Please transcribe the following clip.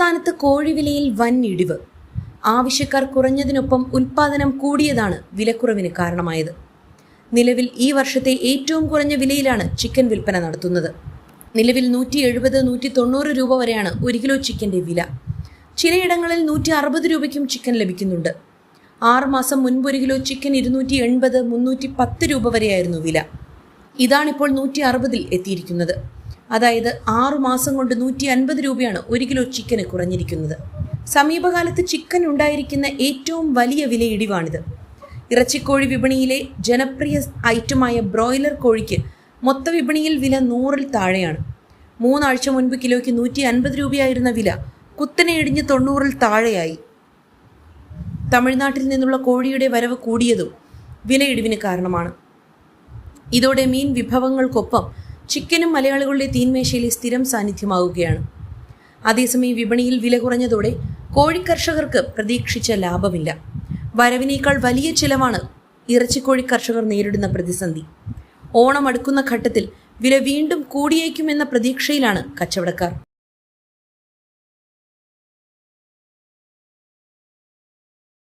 സംസ്ഥാനത്ത് കോഴിവിലയിൽ വൻ ഇടിവ്. ആവശ്യക്കാർ കുറഞ്ഞതിനൊപ്പം ഉൽപ്പാദനം കൂടിയതാണ് വിലക്കുറവിന് കാരണമായത്. നിലവിൽ ഈ വർഷത്തെ ഏറ്റവും കുറഞ്ഞ വിലയിലാണ് ചിക്കൻ വിൽപ്പന നടത്തുന്നത്. നിലവിൽ 170-190 രൂപ വരെയാണ് 1 കിലോ ചിക്കൻ്റെ വില. ചിലയിടങ്ങളിൽ 160 രൂപയ്ക്കും ചിക്കൻ ലഭിക്കുന്നുണ്ട്. 6 മാസം മുൻപ് 1 കിലോ ചിക്കൻ 280-310 രൂപ വരെയായിരുന്നു വില. ഇതാണിപ്പോൾ 160-ൽ എത്തിയിരിക്കുന്നത്. അതായത് 6 മാസം കൊണ്ട് 150 രൂപയാണ് 1 കിലോ ചിക്കന് കുറഞ്ഞിരിക്കുന്നത്. സമീപകാലത്ത് ചിക്കൻ ഉണ്ടായിരിക്കുന്ന ഏറ്റവും വലിയ വിലയിടിവാണിത്. ഇറച്ചിക്കോഴി വിപണിയിലെ ജനപ്രിയ ഐറ്റമായ ബ്രോയിലർ കോഴിക്ക് മൊത്ത വിപണിയിൽ വില 100-ൽ താഴെയാണ്. 3 ആഴ്ച മുൻപ് കിലോയ്ക്ക് 150 രൂപയായിരുന്ന വില കുത്തനെ ഇടിഞ്ഞ് 90-ൽ താഴെയായി. തമിഴ്നാട്ടിൽ നിന്നുള്ള കോഴിയുടെ വരവ് കൂടിയതും വിലയിടിവിന് കാരണമാണ്. ഇതോടെ മീൻ വിഭവങ്ങൾക്കൊപ്പം ചിക്കനും മലയാളികളുടെ തീന്മേശയിലെ സ്ഥിരം സാന്നിധ്യമാവുകയാണ്. അതേസമയം വിപണിയിൽ വില കുറഞ്ഞതോടെ കോഴിക്കർഷകർക്ക് പ്രതീക്ഷിച്ച ലാഭമില്ല. വരവിനേക്കാൾ വലിയ ചിലവാണ് ഇറച്ചിക്കോഴി കർഷകർ നേരിടുന്ന പ്രതിസന്ധി. ഓണം അടുക്കുന്ന ഘട്ടത്തിൽ വില വീണ്ടും കൂടിയേക്കുമെന്ന പ്രതീക്ഷയിലാണ് കച്ചവടക്കാർ.